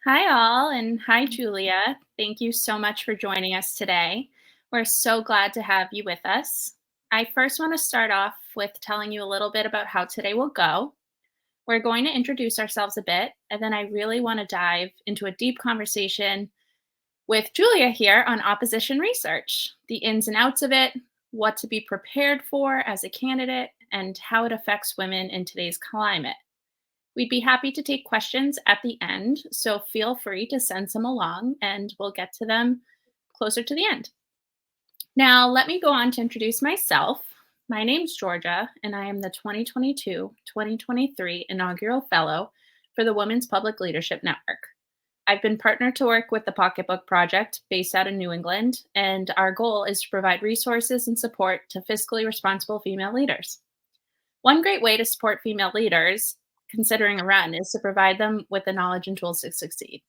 Hi, all, and hi, Julia. Thank you so much for joining us today. We're so glad to have you with us. I first want to start off with telling you a little bit about how today will go. We're going to introduce ourselves a bit, and then I really want to dive into a deep conversation with Julia here on opposition research, the ins and outs of it, what to be prepared for as a candidate, and how it affects women in today's climate. We'd be happy to take questions at the end, so feel free to send some along and we'll get to them closer to the end. Now, let me go on to introduce myself. My name's Georgia, and I am the 2022-2023 inaugural fellow for the Women's Public Leadership Network. I've been partnered to work with the Pocketbook Project based out of New England, and our goal is to provide resources and support to fiscally responsible female leaders. One great way to support female leaders considering a run is to provide them with the knowledge and tools to succeed.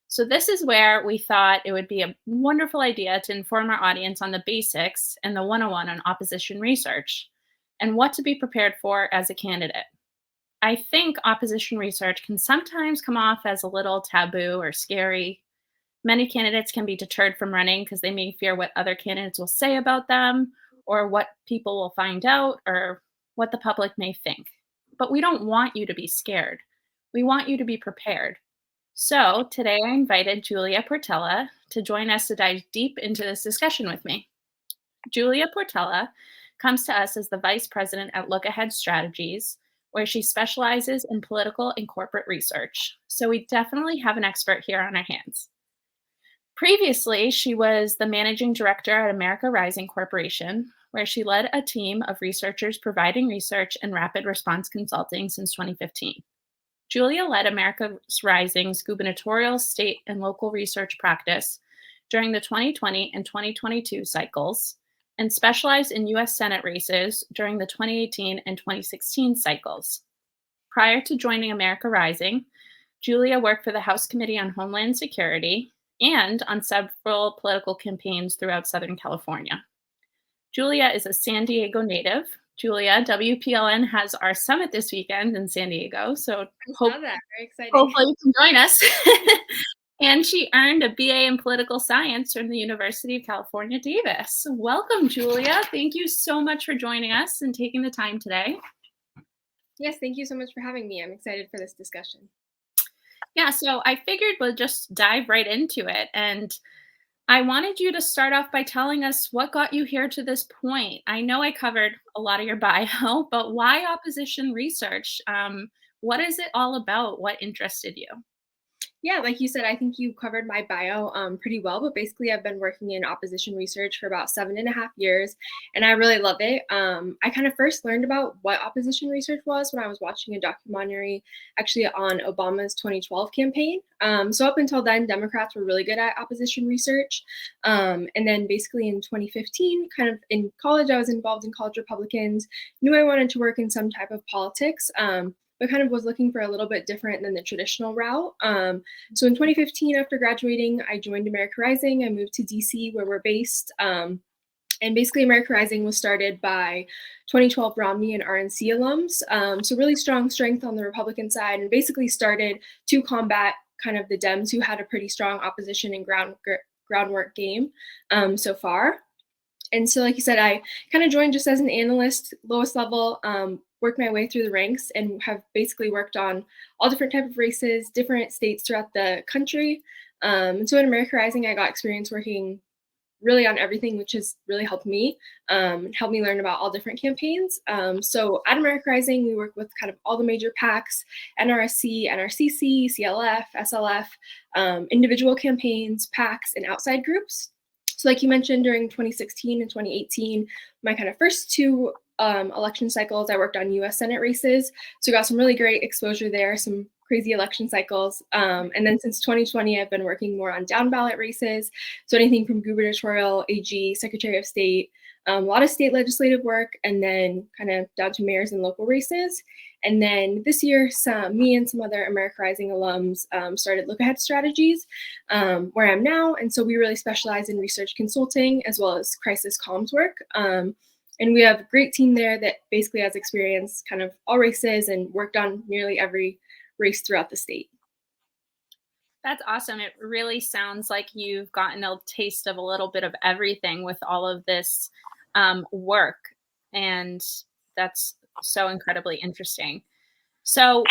So, this is where we thought it would be a wonderful idea to inform our audience on the basics and the 101 on opposition research and what to be prepared for as a candidate. I think opposition research can sometimes come off as a little taboo or scary. Many candidates can be deterred from running because they may fear what other candidates will say about them or what people will find out or what the public may think. But we don't want you to be scared. We want you to be prepared. So today I invited Julia Portela to join us to dive deep into this discussion with me. Julia Portela comes to us as the Vice President at Look Ahead Strategies, where she specializes in political and corporate research. So we definitely have an expert here on our hands. Previously, she was the Managing Director at America Rising Corporation, where she led a team of researchers providing research and rapid response consulting since 2015. Julia led America Rising's gubernatorial, state, and local research practice during the 2020 and 2022 cycles and specialized in U.S. Senate races during the 2018 and 2016 cycles. Prior to joining America Rising, Julia worked for the House Committee on Homeland Security and on several political campaigns throughout Southern California. Julia is a San Diego native. Julia, WPLN has our summit this weekend in San Diego, so Saw that. Very exciting. hopefully you can join us. And she earned a BA in political science from the University of California, Davis. Welcome, Julia. Thank you so much for joining us and taking the time today. Yes, thank you so much for having me. I'm excited for this discussion. Yeah, so I figured we'll just dive right into it. And I wanted you to start off by telling us what got you here to this point. I know I covered a lot of your bio, but why opposition research? What is it all about? What interested you? Yeah, like you said, I think you covered my bio pretty well, but basically I've been working in opposition research for about 7.5 years, and I really love it. I kind of first learned about what opposition research was when I was watching a documentary actually on Obama's 2012 campaign. So up until then, Democrats were really good at opposition research. And then basically in 2015, kind of in college, I was involved in College Republicans, knew I wanted to work in some type of politics. But kind of was looking for a little bit different than the traditional route. So in 2015, after graduating, I joined America Rising. I moved to DC, where we're based. And basically, America Rising was started by 2012 Romney and RNC alums. So really strong strength on the Republican side, and basically started to combat kind of the Dems who had a pretty strong opposition and groundwork game so far. And so, like you said, I kind of joined just as an analyst, lowest level, worked my way through the ranks, and have basically worked on all different type of races, different states throughout the country. And so at America Rising, I got experience working really on everything, which has really helped me learn about all different campaigns. So at America Rising, we work with kind of all the major PACs, NRSC, NRCC, CLF, SLF, individual campaigns, PACs, and outside groups. So like you mentioned, during 2016 and 2018, my kind of first two election cycles, I worked on US Senate races. So got some really great exposure there, some crazy election cycles. And then since 2020, I've been working more on down ballot races. So anything from gubernatorial, AG, Secretary of State, a lot of state legislative work, and then kind of down to mayors and local races. And then this year, me and some other America Rising alums started Look Ahead Strategies, where I'm now. And so we really specialize in research consulting as well as crisis comms work. And we have a great team there that basically has experience kind of all races and worked on nearly every race throughout the state. That's awesome. It really sounds like you've gotten a taste of a little bit of everything with all of this work. And that's so incredibly interesting. So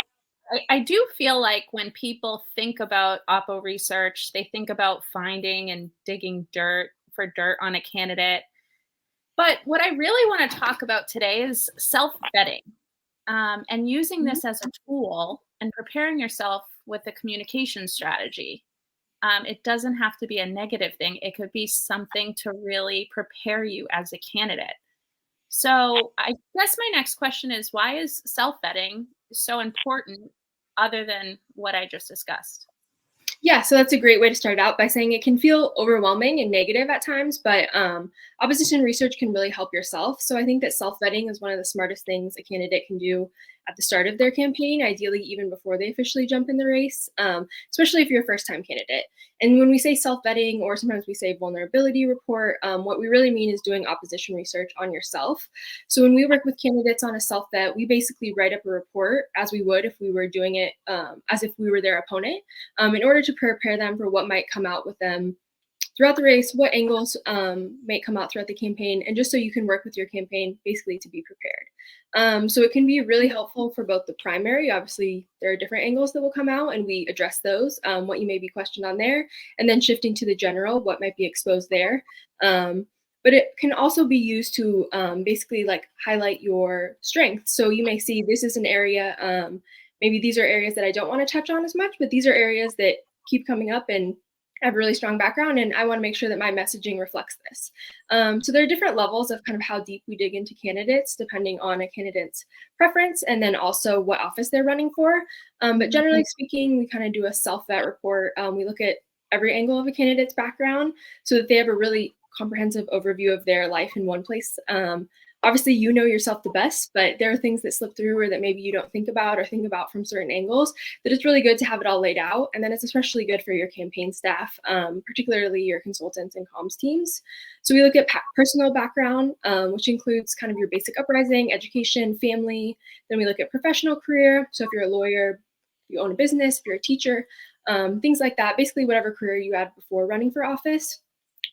I do feel like when people think about oppo research, they think about finding and digging dirt on a candidate. But what I really want to talk about today is self vetting, and using Mhm. this as a tool and preparing yourself with a communication strategy. It doesn't have to be a negative thing, it could be something to really prepare you as a candidate. So, I guess my next question is, why is self vetting so important other than what I just discussed? Yeah, so that's a great way to start out by saying it can feel overwhelming and negative at times, but opposition research can really help yourself. So I think that self vetting is one of the smartest things a candidate can do at the start of their campaign, ideally even before they officially jump in the race, especially if you're a first time candidate. And when we say self vetting, or sometimes we say vulnerability report, what we really mean is doing opposition research on yourself. So when we work with candidates on a self vet, we basically write up a report as we would if we were doing it as if we were their opponent, in order to prepare them for what might come out with them throughout the race, what angles might come out throughout the campaign, and just so you can work with your campaign basically to be prepared. So it can be really helpful for both the primary. Obviously, there are different angles that will come out, and we address those, what you may be questioned on there, and then shifting to the general, what might be exposed there. But it can also be used to basically like highlight your strengths. So you may see this is an area, maybe these are areas that I don't want to touch on as much, but these are areas that keep coming up and I have a really strong background and I want to make sure that my messaging reflects this. So there are different levels of kind of how deep we dig into candidates depending on a candidate's preference and then also what office they're running for. But generally speaking, we kind of do a self-vet report. We look at every angle of a candidate's background so that they have a really comprehensive overview of their life in one place. Obviously, you know yourself the best, but there are things that slip through or that maybe you don't think about or think about from certain angles that it's really good to have it all laid out. And then it's especially good for your campaign staff, particularly your consultants and comms teams. So we look at personal background, which includes kind of your basic uprising, education, family. Then we look at professional career. So if you're a lawyer, if you own a business, if you're a teacher, things like that, basically whatever career you had before running for office.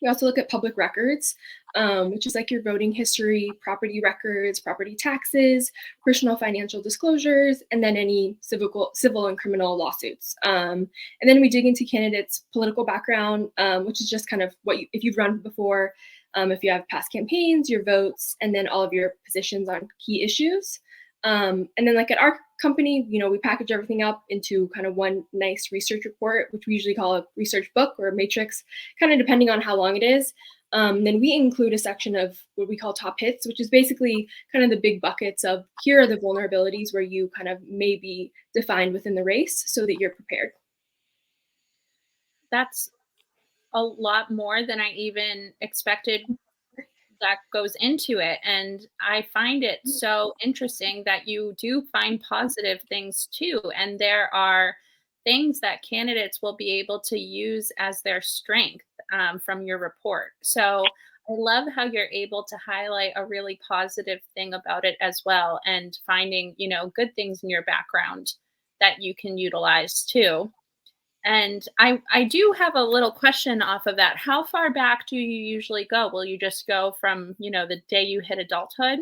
We also look at public records, which is like your voting history, property records, property taxes, personal financial disclosures, and then any civil and criminal lawsuits. And then we dig into candidates' political background, which is just kind of if you've run before, if you have past campaigns, your votes, and then all of your positions on key issues. And then like at our company, we package everything up into kind of one nice research report, which we usually call a research book or a matrix, kind of depending on how long it is. Then we include a section of what we call top hits, which is basically kind of the big buckets of here are the vulnerabilities where you kind of may be defined within the race so that you're prepared. That's a lot more than I even expected that goes into it. And I find it so interesting that you do find positive things too. And there are things that candidates will be able to use as their strength, from your report. So I love how you're able to highlight a really positive thing about it as well, and finding, good things in your background that you can utilize too. And I do have a little question off of that. How far back do you usually go? Will you just go from, the day you hit adulthood?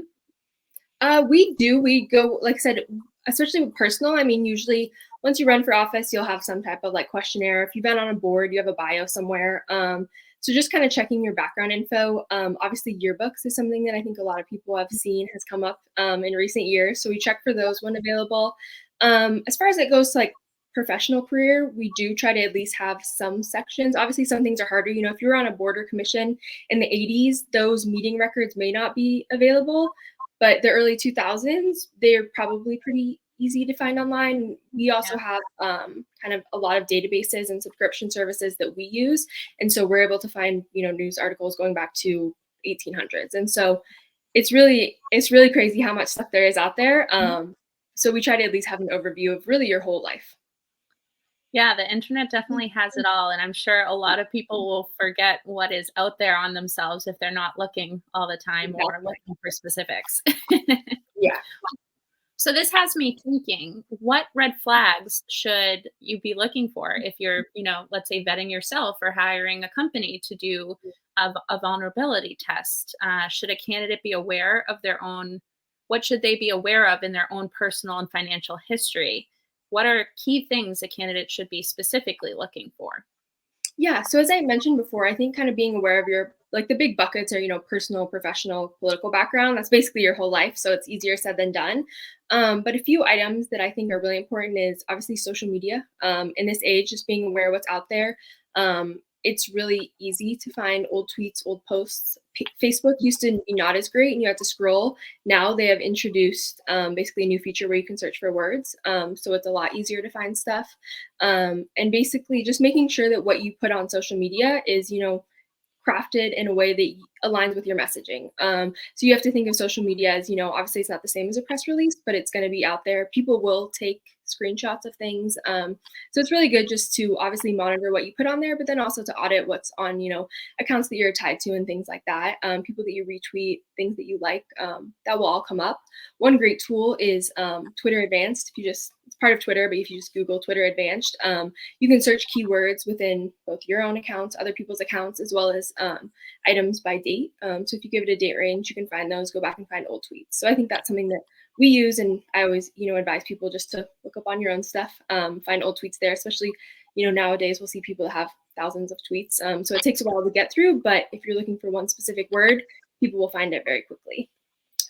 We do. We go, like I said, especially with personal. I mean, usually once you run for office, you'll have some type of like questionnaire. If you've been on a board, you have a bio somewhere. So just kind of checking your background info. Obviously, yearbooks is something that I think a lot of people have seen has come up in recent years. So we check for those when available. As far as it goes to like professional career, we do try to at least have some sections. Obviously, some things are harder. If you were on a board or commission in the 80s, those meeting records may not be available. But the early 2000s, they're probably pretty easy to find online. We also Yeah. have kind of a lot of databases and subscription services that we use. And so we're able to find, news articles going back to 1800s. And so it's really crazy how much stuff there is out there. So we try to at least have an overview of really your whole life. Yeah, the internet definitely has it all. And I'm sure a lot of people will forget what is out there on themselves if they're not looking all the time or Exactly. looking for specifics. Yeah. So this has me thinking, what red flags should you be looking for if you're, let's say vetting yourself or hiring a company to do a vulnerability test? Should a candidate be aware of their own, what should they be aware of in their own personal and financial history? What are key things a candidate should be specifically looking for? Yeah, so as I mentioned before, I think kind of being aware of your like the big buckets are, personal, professional, political background. That's basically your whole life, so it's easier said than done. But a few items that I think are really important is obviously social media. In this age, just being aware of what's out there. It's really easy to find old tweets, old posts. Facebook used to be not as great, and you had to scroll. Now they have introduced basically a new feature where you can search for words, so it's a lot easier to find stuff. And basically just making sure that what you put on social media is, crafted in a way that aligns with your messaging. So you have to think of social media as, obviously it's not the same as a press release, but it's going to be out there. People will take screenshots of things. So it's really good just to obviously monitor what you put on there, but then also to audit what's on, accounts that you're tied to and things like that. People that you retweet, things that you like, that will all come up. One great tool is Twitter Advanced. It's part of Twitter, but if you just Google Twitter Advanced, you can search keywords within both your own accounts, other people's accounts, as well as items by date. So if you give it a date range, you can find those, go back and find old tweets. So I think that's something that we use, and I always, advise people just to look up on your own stuff, find old tweets there, especially, nowadays we'll see people that have thousands of tweets. So it takes a while to get through, but if you're looking for one specific word, people will find it very quickly.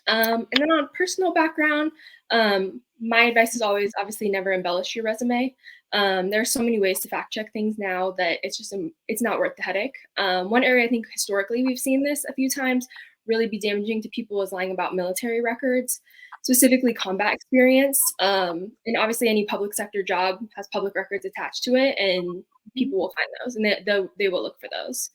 And then on personal background, my advice is always obviously never embellish your resume. There are so many ways to fact check things now that it's not worth the headache. One area I think historically we've seen this a few times really be damaging to people is lying about military records, specifically combat experience. And obviously any public sector job has public records attached to it, and people will find those, and they will look for those.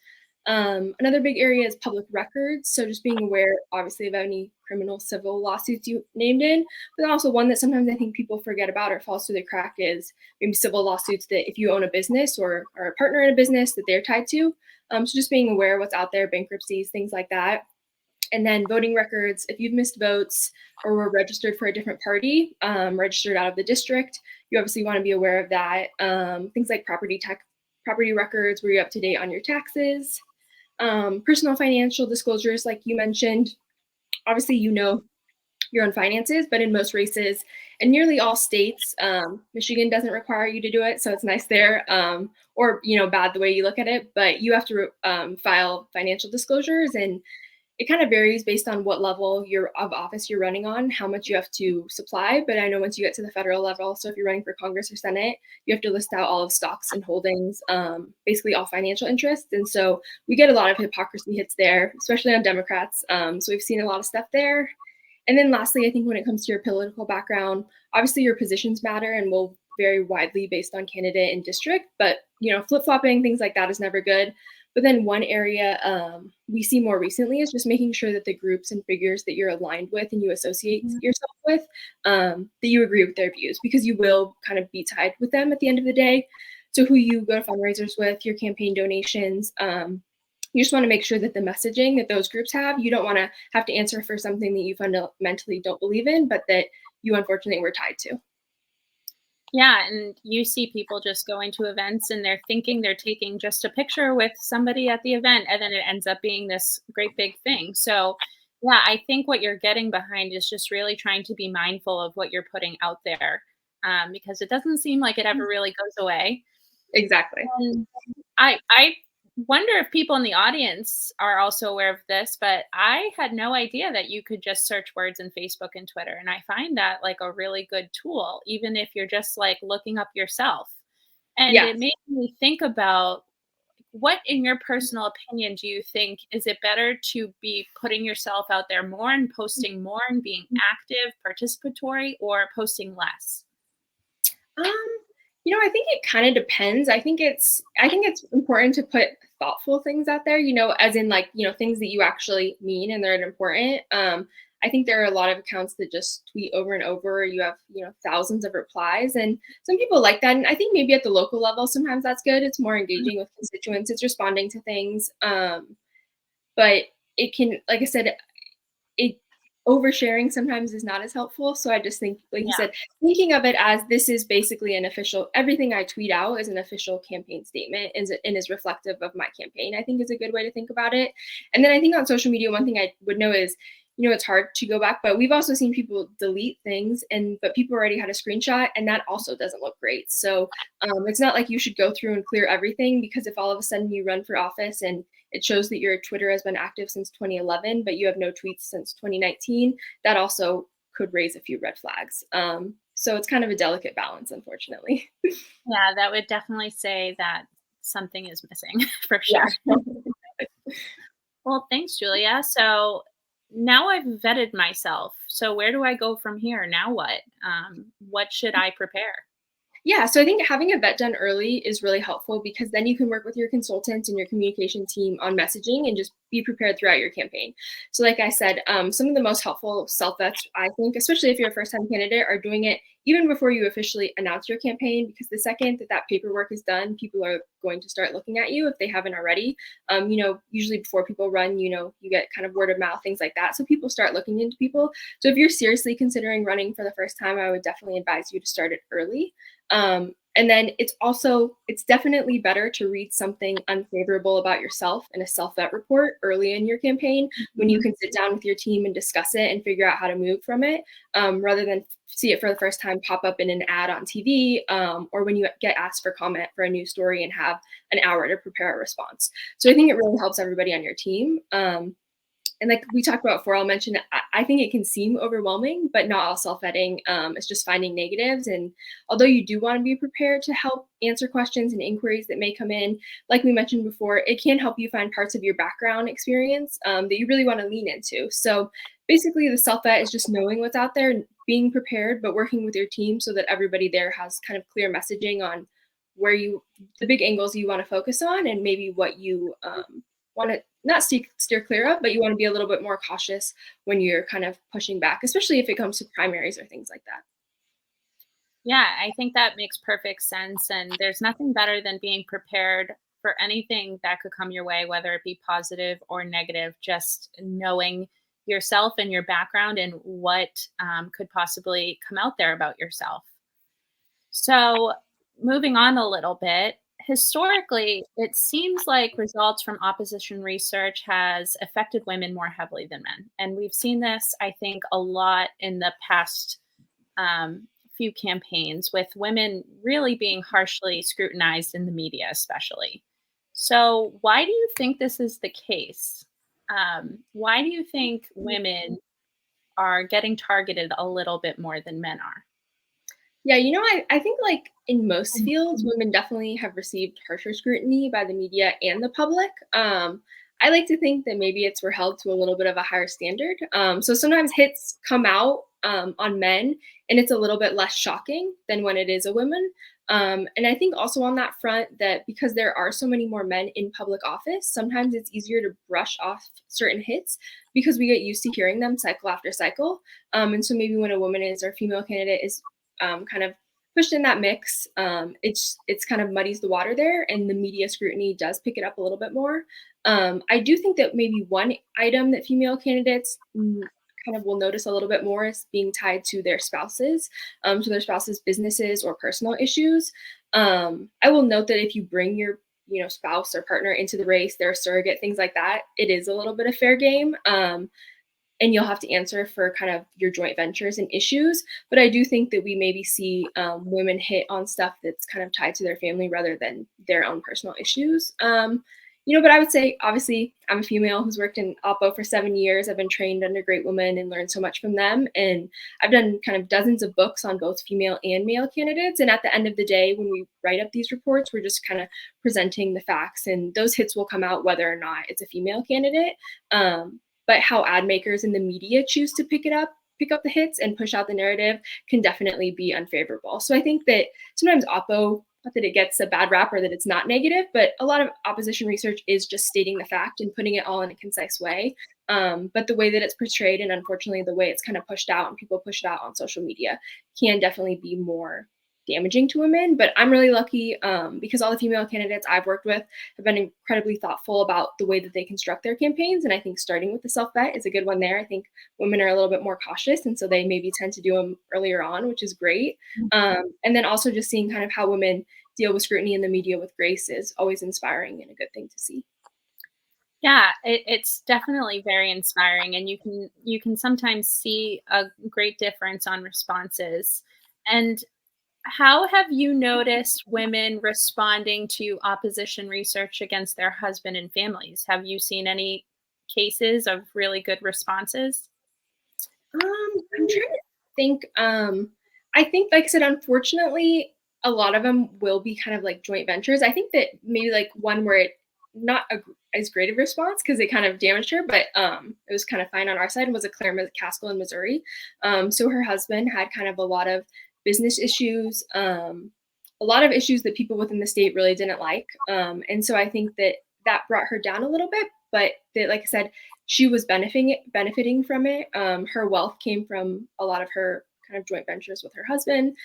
Another big area is public records. So just being aware, obviously, of any criminal, civil lawsuits you named in, but also one that sometimes I think people forget about or falls through the crack is maybe civil lawsuits that if you own a business or are a partner in a business that they're tied to. So just being aware of what's out there, bankruptcies, things like that. And then voting records, if you've missed votes or were registered for a different party, registered out of the district, you obviously want to be aware of that. Things like property records, were you up to date on your taxes? Personal financial disclosures, like you mentioned, obviously your own finances, but in most races and nearly all states, Michigan doesn't require you to do it, so it's nice there. Or bad the way you look at it, but you have to file financial disclosures, and it kind of varies based on what level of office you're running on, how much you have to supply. But I know once you get to the federal level, so if you're running for Congress or Senate, you have to list out all of stocks and holdings, basically all financial interests. And so we get a lot of hypocrisy hits there, especially on Democrats. So we've seen a lot of stuff there. And then lastly, I think when it comes to your political background, obviously your positions matter and will vary widely based on candidate and district. But flip-flopping, things like that is never good. But then one area we see more recently is just making sure that the groups and figures that you're aligned with and you associate yourself with, that you agree with their views, because you will kind of be tied with them at the end of the day. So who you go to fundraisers with, your campaign donations, you just want to make sure that the messaging that those groups have, you don't want to have to answer for something that you fundamentally don't believe in, but that you unfortunately were tied to. Yeah, and you see people just going to events and they're thinking they're taking just a picture with somebody at the event, and then it ends up being this great big thing. So, yeah, I think what you're getting behind is just really trying to be mindful of what you're putting out there, because it doesn't seem like it ever really goes away. Exactly. And I wonder if people in the audience are also aware of this, but I had no idea that you could just search words in Facebook and Twitter. And I find that like a really good tool, even if you're just like looking up yourself. And Yes. it made me think about, what, in your personal opinion, do you think, is it better to be putting yourself out there more and posting more and being active, participatory, or posting less? Um, I think it kind of depends. I think it's important to put thoughtful things out there, as in like, things that you actually mean and they're important. I think there are a lot of accounts that just tweet over and over. You have, thousands of replies, and some people like that. And I think maybe at the local level, sometimes that's good. It's more engaging with constituents. It's responding to things. But it can, like I said, it oversharing sometimes is not as helpful. So I just think, like you Yeah. said, thinking of it as this is basically an official, everything I tweet out is an official campaign statement and is reflective of my campaign, I think is a good way to think about it. And then I think on social media, one thing I would know is, it's hard to go back, but we've also seen people delete things but people already had a screenshot and that also doesn't look great. So it's not like you should go through and clear everything, because if all of a sudden you run for office and it shows that your Twitter has been active since 2011, but you have no tweets since 2019, that also could raise a few red flags. So it's kind of a delicate balance, unfortunately. Yeah, that would definitely say that something is missing for Yeah. sure. Well, thanks, Julia. So now I've vetted myself. So where do I go from here? Now what? What should I prepare? Yeah, so I think having a vet done early is really helpful, because then you can work with your consultant and your communication team on messaging and just be prepared throughout your campaign. So, like I said, some of the most helpful self vets, I think, especially if you're a first time candidate, are doing it even before you officially announce your campaign, because the second that that paperwork is done, people are going to start looking at you if they haven't already. Usually before people run, you get kind of word of mouth, things like that. So people start looking into people. So if you're seriously considering running for the first time, I would definitely advise you to start it early. And then it's definitely better to read something unfavorable about yourself in a self-vet report early in your campaign, when you Mhm. can sit down with your team and discuss it and figure out how to move from it, rather than see it for the first time pop up in an ad on TV, or when you get asked for comment for a news story and have an hour to prepare a response. So I think it really helps everybody on your team. And like we talked about before, I'll mention I think it can seem overwhelming, but not all self-vetting is just finding negatives. And although you do want to be prepared to help answer questions and inquiries that may come in, like we mentioned before, it can help you find parts of your background experience that you really want to lean into. So basically, the self-vet is just knowing what's out there and being prepared, but working with your team so that everybody there has kind of clear messaging on the big angles you want to focus on, and maybe what you want to not steer clear of, but you want to be a little bit more cautious when you're kind of pushing back, especially if it comes to primaries or things like that. Yeah, I think that makes perfect sense. And there's nothing better than being prepared for anything that could come your way, whether it be positive or negative, just knowing yourself and your background and what could possibly come out there about yourself. So, moving on a little bit, historically, it seems like results from opposition research has affected women more heavily than men. And we've seen this, I think, a lot in the past few campaigns, with women really being harshly scrutinized in the media, especially. So, why do you think this is the case? Why do you think women are getting targeted a little bit more than men are? Yeah, I think like in most fields, women definitely have received harsher scrutiny by the media and the public. I like to think that maybe we're held to a little bit of a higher standard. So sometimes hits come out on men, and it's a little bit less shocking than when it is a woman. And I think also on that front, that because there are so many more men in public office, sometimes it's easier to brush off certain hits because we get used to hearing them cycle after cycle. And so maybe when a woman is or female candidate is kind of pushed in that mix, it's kind of muddies the water there, and the media scrutiny does pick it up a little bit more. I do think that maybe one item that female candidates kind of will notice a little bit more is being tied to their spouses' businesses or personal issues. I will note that if you bring your spouse or partner into the race, they're a surrogate, things like that, it is a little bit of fair game. And you'll have to answer for kind of your joint ventures and issues. But I do think that we maybe see women hit on stuff that's kind of tied to their family rather than their own personal issues. But I would say, obviously, I'm a female who's worked in Oppo for 7 years. I've been trained under great women and learned so much from them. And I've done kind of dozens of books on both female and male candidates. And at the end of the day, when we write up these reports, we're just kind of presenting the facts. And those hits will come out whether or not it's a female candidate. But how ad makers and the media choose to pick up the hits and push out the narrative can definitely be unfavorable. So I think that sometimes Oppo, not that it gets a bad rap or that it's not negative, but a lot of opposition research is just stating the fact and putting it all in a concise way. But the way that it's portrayed, and unfortunately the way it's kind of pushed out and people push it out on social media, can definitely be more. damaging to women. But I'm really lucky because all the female candidates I've worked with have been incredibly thoughtful about the way that they construct their campaigns. And I think starting with the self-vet is a good one there. I think women are a little bit more cautious, and so they maybe tend to do them earlier on, which is great. And then also just seeing kind of how women deal with scrutiny in the media with grace is always inspiring and a good thing to see. Yeah, it's definitely very inspiring, and you can sometimes see a great difference on responses. And how have you noticed women responding to opposition research against their husband and families? Have you seen any cases of really good responses? I'm trying to think. I think, like I said, unfortunately, a lot of them will be kind of like joint ventures. I think that maybe like one where it not as great of response because it kind of damaged her, but it was kind of fine on our side. Was a Claire McCaskill in Missouri. So her husband had kind of a lot of business issues, a lot of issues that people within the state really didn't like, and so I think that that brought her down a little bit. But that, like I said, she was benefiting from it. Her wealth came from a lot of her kind of joint ventures with her husband.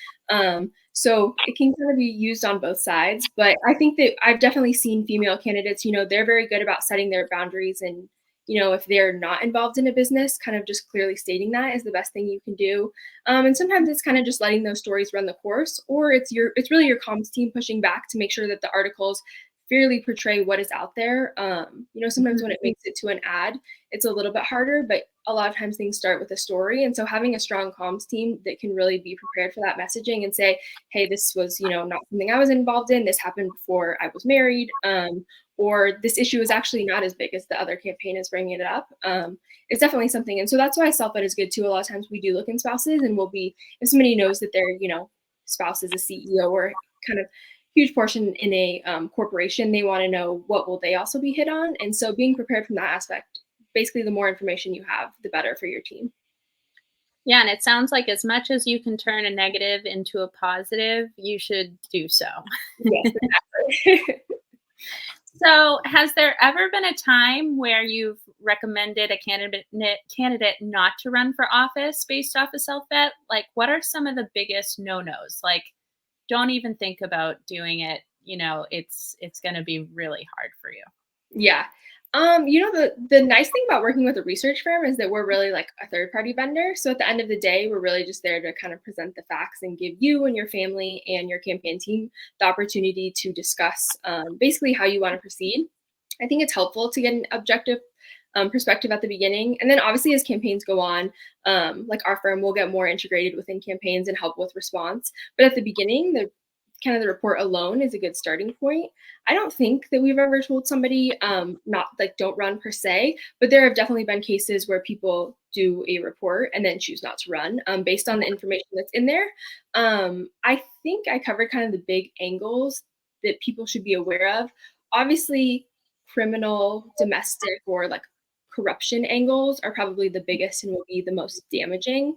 So it can kind of be used on both sides. But I think that I've definitely seen female candidates, they're very good about setting their boundaries and, if they're not involved in a business, kind of just clearly stating that is the best thing you can do. And sometimes it's kind of just letting those stories run the course, or it's really your comms team pushing back to make sure that the articles fairly portray what is out there. Sometimes when it makes it to an ad, it's a little bit harder, but a lot of times things start with a story. And so having a strong comms team that can really be prepared for that messaging and say, hey, this was, not something I was involved in. This happened before I was married. Or this issue is actually not as big as the other campaign is bringing it up. It's definitely something. And so that's why self-ed is good too. A lot of times we do look in spouses and if somebody knows that their, spouse is a CEO or kind of huge portion in a corporation, they want to know what will they also be hit on. And so being prepared from that aspect, basically the more information you have, the better for your team. Yeah, and it sounds like as much as you can turn a negative into a positive, you should do so. Yes, exactly. So, has there ever been a time where you've recommended a candidate not to run for office based off of self-vet? Like, what are some of the biggest no-nos? Like, don't even think about doing it. It's going to be really hard for you. Yeah. The nice thing about working with a research firm is that we're really like a third party vendor. So at the end of the day, we're really just there to kind of present the facts and give you and your family and your campaign team the opportunity to discuss basically how you want to proceed. I think it's helpful to get an objective perspective at the beginning. And then obviously as campaigns go on, like our firm will get more integrated within campaigns and help with response. But at the beginning, the report alone is a good starting point. I don't think that we've ever told somebody not like don't run per se, but there have definitely been cases where people do a report and then choose not to run based on the information that's in there. I think I covered kind of the big angles that people should be aware of. Obviously, criminal, domestic, or like corruption angles are probably the biggest and will be the most damaging.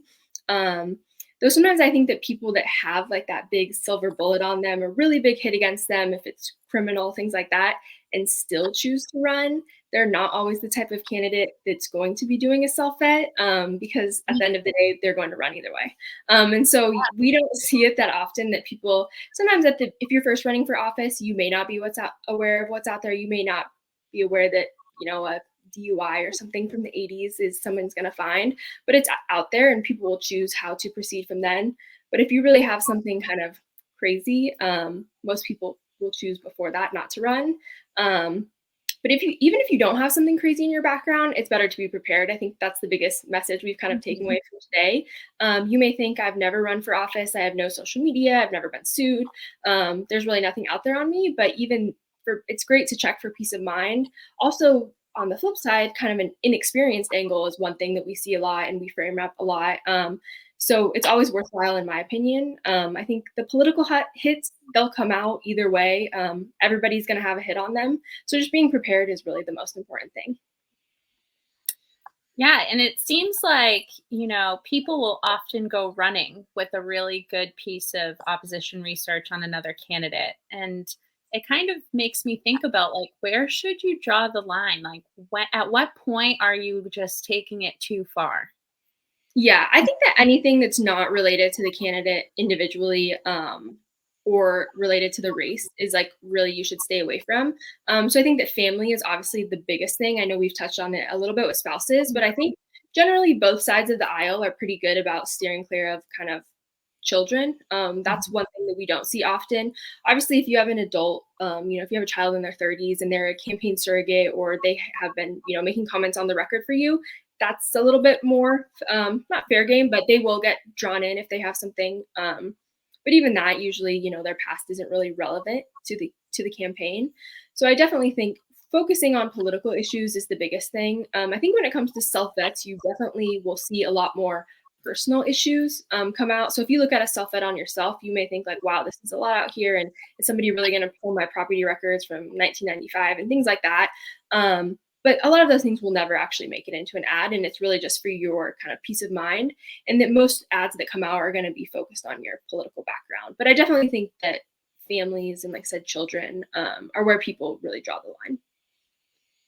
Um, Though sometimes I think that people that have like that big silver bullet on them, a really big hit against them, if it's criminal, things like that, and still choose to run, they're not always the type of candidate that's going to be doing a self-vet because at the end of the day, they're going to run either way. And so we don't see it that often that people, sometimes if you're first running for office, you may not be aware of what's out there. You may not be aware that, a DUI or something from the 80s is someone's going to find, but it's out there and people will choose how to proceed from then. But if you really have something kind of crazy, most people will choose before that not to run. But even if you don't have something crazy in your background, it's better to be prepared. I think that's the biggest message we've kind of taken away from today. You may think I've never run for office. I have no social media. I've never been sued. There's really nothing out there on me, but it's great to check for peace of mind. Also, on the flip side, kind of an inexperienced angle is one thing that we see a lot and we frame up a lot. So it's always worthwhile, in my opinion. I think the political hits, they'll come out either way. Everybody's going to have a hit on them. So just being prepared is really the most important thing. Yeah, and it seems like, people will often go running with a really good piece of opposition research on another candidate. And it kind of makes me think about like where should you draw the line? Like at what point are you just taking it too far? Yeah, I think that anything that's not related to the candidate individually, or related to the race is like really you should stay away from. So I think that family is obviously the biggest thing. I know we've touched on it a little bit with spouses, but I think generally both sides of the aisle are pretty good about steering clear of kind of children. That's Mhm. one thing that we don't see often. Obviously, if you have an adult, if you have a child in their 30s and they're a campaign surrogate or they have been, making comments on the record for you, that's a little bit more not fair game, but they will get drawn in if they have something. But even that, usually, their past isn't really relevant to the campaign. So I definitely think focusing on political issues is the biggest thing. I think when it comes to self vets, you definitely will see a lot more personal issues come out. So if you look at a self vet on yourself, you may think like, wow, this is a lot out here, and is somebody really going to pull my property records from 1995 and things like that? But a lot of those things will never actually make it into an ad, and it's really just for your kind of peace of mind. And that most ads that come out are going to be focused on your political background. But I definitely think that families and, like I said, children are where people really draw the line.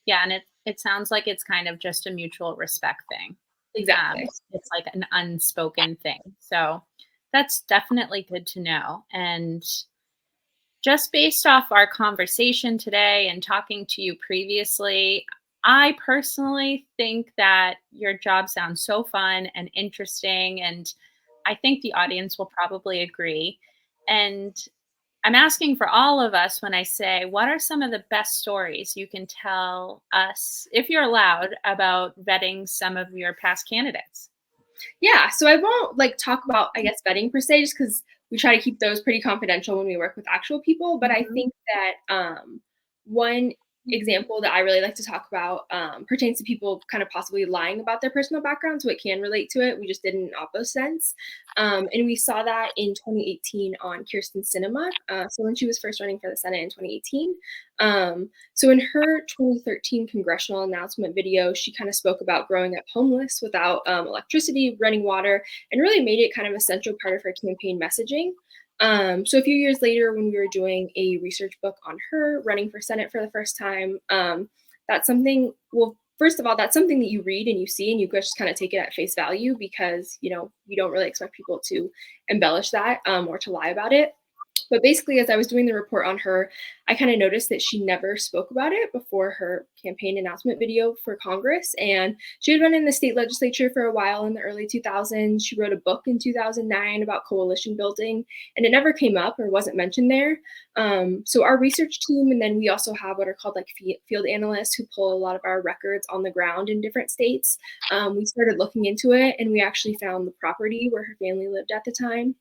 Yeah, and it sounds like it's kind of just a mutual respect thing. Exactly. It's like an unspoken thing. So that's definitely good to know. And just based off our conversation today and talking to you previously, I personally think that your job sounds so fun and interesting. And I think the audience will probably agree. And I'm asking for all of us when I say, what are some of the best stories you can tell us, if you're allowed, about vetting some of your past candidates? Yeah, so I won't like talk about, I guess, vetting per se, just because we try to keep those pretty confidential when we work with actual people. But I Mhm. think that one example that I really like to talk about pertains to people kind of possibly lying about their personal background, so it can relate to it. We just did in an oppo sense, and we saw that in 2018 on Kirsten Sinema. So when she was first running for the Senate in 2018. So in her 2013 congressional announcement video, she kind of spoke about growing up homeless without electricity, running water, and really made it kind of a central part of her campaign messaging. So a few years later, when we were doing a research book on her running for Senate for the first time, that's something. Well, first of all, that's something that you read and you see, and you just kind of take it at face value because you don't really expect people to embellish that or to lie about it. But basically, as I was doing the report on her, I kind of noticed that she never spoke about it before her campaign announcement video for Congress. And she had run in the state legislature for a while in the early 2000s. She wrote a book in 2009 about coalition building, and it never came up or wasn't mentioned there. So our research team, and then we also have what are called like field analysts who pull a lot of our records on the ground in different states. We started looking into it, and we actually found the property where her family lived at the time.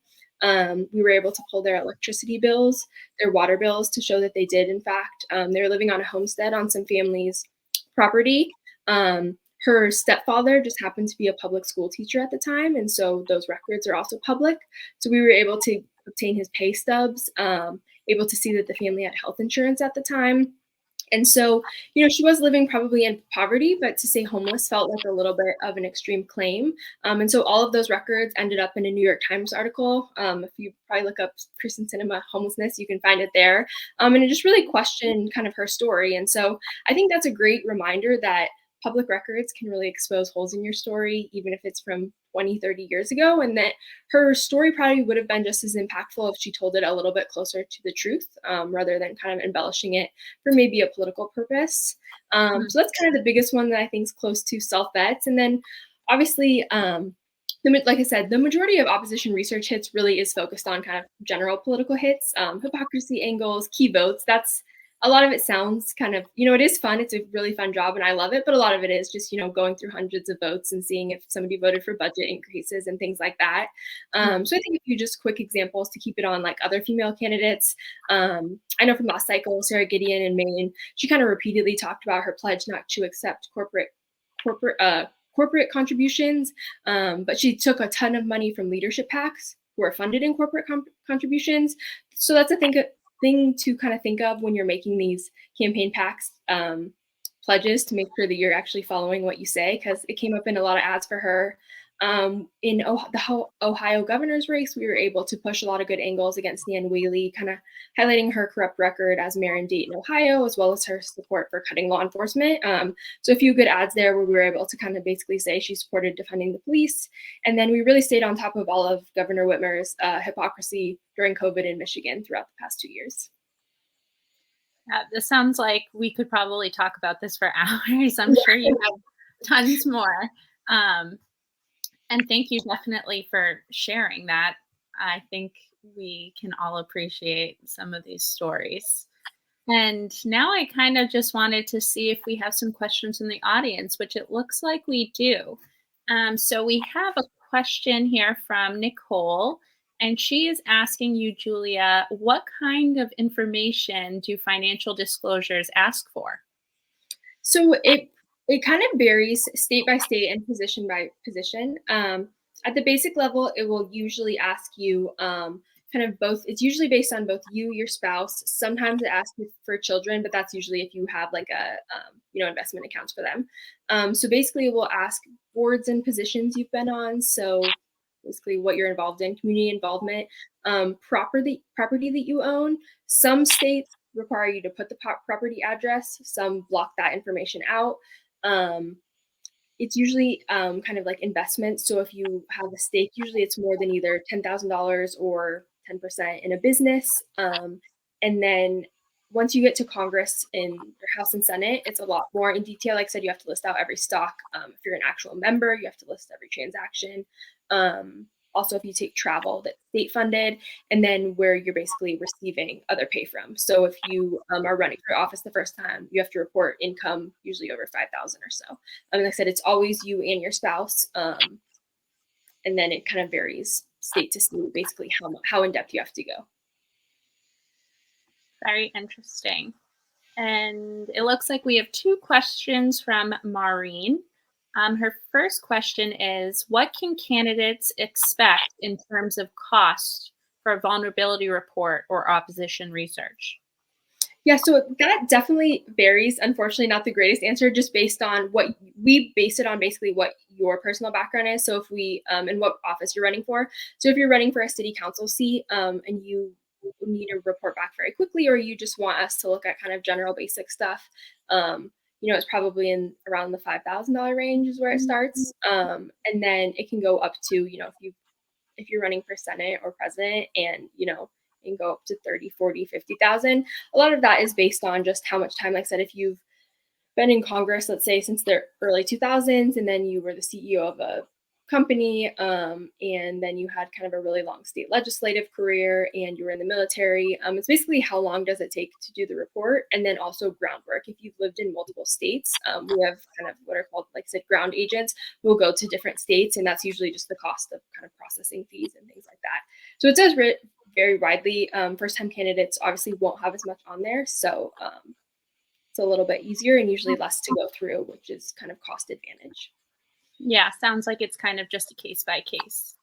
We were able to pull their electricity bills, their water bills to show that they did, in fact, they were living on a homestead on some family's property. Her stepfather just happened to be a public school teacher at the time, and so those records are also public. So we were able to obtain his pay stubs, able to see that the family had health insurance at the time. And so, she was living probably in poverty, but to say homeless felt like a little bit of an extreme claim. And so all of those records ended up in a New York Times article. If you probably look up Kristen Cinema homelessness, you can find it there. And it just really questioned kind of her story. And so I think that's a great reminder that public records can really expose holes in your story, even if it's from 20, 30 years ago, and that her story probably would have been just as impactful if she told it a little bit closer to the truth rather than kind of embellishing it for maybe a political purpose. So that's kind of the biggest one that I think is close to self vets. And then obviously, like I said, the majority of opposition research hits really is focused on kind of general political hits, hypocrisy angles, key votes. That's a lot of it sounds kind of, it is fun. It's a really fun job and I love it. But a lot of it is just, going through hundreds of votes and seeing if somebody voted for budget increases and things like that. So I think a few just quick examples to keep it on like other female candidates. I know from last cycle, Sarah Gideon in Maine, she kind of repeatedly talked about her pledge not to accept corporate corporate contributions, but she took a ton of money from leadership PACs who are funded in corporate contributions. So that's a thing to kind of think of when you're making these campaign packs pledges to make sure that you're actually following what you say, because it came up in a lot of ads for her. In the Ohio governor's race, we were able to push a lot of good angles against Nan Whaley, kind of highlighting her corrupt record as mayor in Dayton, Ohio, as well as her support for cutting law enforcement. So a few good ads there where we were able to kind of basically say she supported defunding the police. And then we really stayed on top of all of Governor Whitmer's hypocrisy during COVID in Michigan throughout the past 2 years. This sounds like we could probably talk about this for hours. I'm sure you have tons more. And thank you definitely for sharing that. I think we can all appreciate some of these stories. And now I kind of just wanted to see if we have some questions in the audience, which it looks like we do. So we have a question here from Nicole, and she is asking you, Julia, what kind of information do financial disclosures ask for? So it kind of varies state by state and position by position. At the basic level, it will usually ask you kind of both. It's usually based on both you, your spouse. Sometimes it asks you for children, but that's usually if you have like a investment accounts for them. So basically, it will ask boards and positions you've been on. So basically, what you're involved in, community involvement, property that you own. Some states require you to put the property address. Some block that information out. It's usually kind of like investments. So if you have a stake, usually it's more than either $10,000 or 10% in a business. And then once you get to Congress in your House and Senate, it's a lot more in detail. Like I said, you have to list out every stock. If you're an actual member, you have to list every transaction. Also, if you take travel that's state funded, and then where you're basically receiving other pay from. So if you are running for office the first time, you have to report income usually over 5,000 or so. Like I said, it's always you and your spouse, and then it kind of varies state to state, basically how in depth you have to go. Very interesting. And it looks like we have two questions from Maureen. Her first question is, what can candidates expect in terms of cost for a vulnerability report or opposition research? Yeah, so that definitely varies. Unfortunately, not the greatest answer, just based on what we base it on, basically what your personal background is. So if we, and what office you're running for. So if you're running for a city council seat and you need to report back very quickly, or you just want us to look at kind of general basic stuff, it's probably in around the $5,000 range is where it starts. And then it can go up to, if you're running for Senate or president and, it can go up to 30, 40, 50,000. A lot of that is based on just how much time, like I said, if you've been in Congress, let's say since the early 2000s, and then you were the CEO of a company, and then you had kind of a really long state legislative career and you were in the military. It's basically how long does it take to do the report, and then also groundwork. If you've lived in multiple states, we have kind of what are called, like I said, ground agents who will go to different states, and that's usually just the cost of kind of processing fees and things like that. So it does very widely. First-time candidates obviously won't have as much on there, so it's a little bit easier and usually less to go through, which is kind of cost advantage. Yeah, sounds like it's kind of just a case by case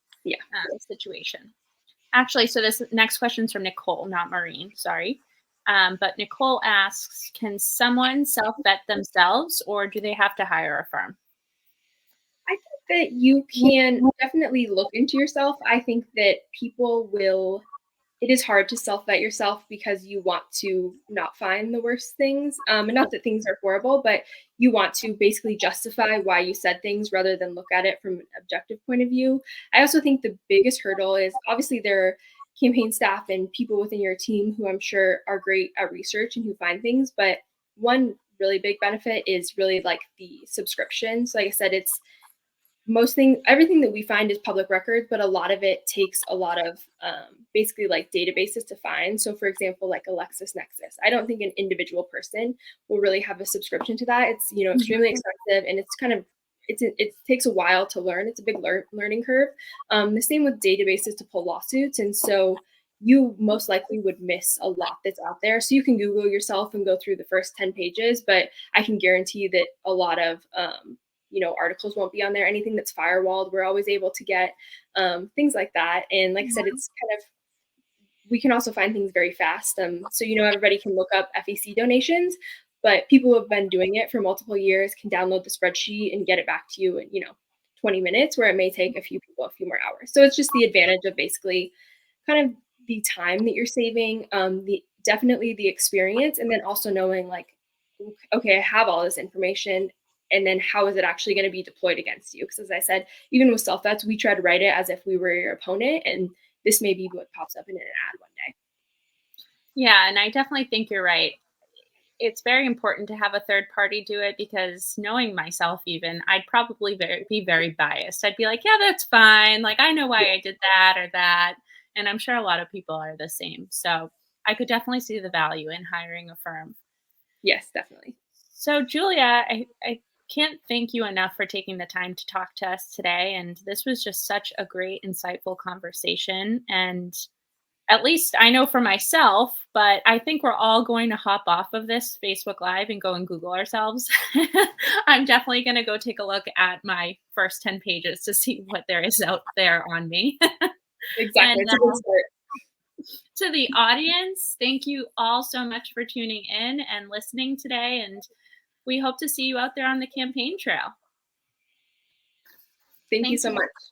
situation. Actually, so this next question is from Nicole, not Maureen, sorry. But Nicole asks, can someone self-vet themselves, or do they have to hire a firm? I think that you can definitely look into yourself. I think that it is hard to self-vet yourself because you want to not find the worst things. And not that things are horrible, but you want to basically justify why you said things rather than look at it from an objective point of view. I also think the biggest hurdle is obviously there are campaign staff and people within your team who I'm sure are great at research and who find things. But one really big benefit is really like the subscriptions. Like I said, everything that we find is public record, but a lot of it takes a lot of basically like databases to find. So for example, like LexisNexis, I don't think an individual person will really have a subscription to that. It's, extremely expensive, and it's kind of, it takes a while to learn. It's a big learning curve. The same with databases to pull lawsuits. And so you most likely would miss a lot that's out there. So you can Google yourself and go through the first 10 pages, but I can guarantee you that a lot of, articles won't be on there. Anything that's firewalled, we're always able to get things like that. And like I said, it's kind of, we can also find things very fast. So, everybody can look up FEC donations, but people who have been doing it for multiple years can download the spreadsheet and get it back to you in, 20 minutes, where it may take a few people a few more hours. So it's just the advantage of basically kind of the time that you're saving, the definitely the experience, and then also knowing like, okay, I have all this information, and then how is it actually going to be deployed against you? Because as I said, even with self vets, we try to write it as if we were your opponent, and this may be what pops up in an ad one day. Yeah, and I definitely think you're right. It's very important to have a third party do it because knowing myself even, I'd probably be very biased. I'd be like, "Yeah, that's fine. Like, I know why I did that or that." And I'm sure a lot of people are the same. So, I could definitely see the value in hiring a firm. Yes, definitely. So, Julia, I can't thank you enough for taking the time to talk to us today. And this was just such a great, insightful conversation. And at least I know for myself, but I think we're all going to hop off of this Facebook Live and go and Google ourselves. I'm definitely going to go take a look at my first 10 pages to see what there is out there on me. Exactly. And It's a good start. to the audience, thank you all so much for tuning in and listening today. And we hope to see you out there on the campaign trail. Thank you Thank so you. much.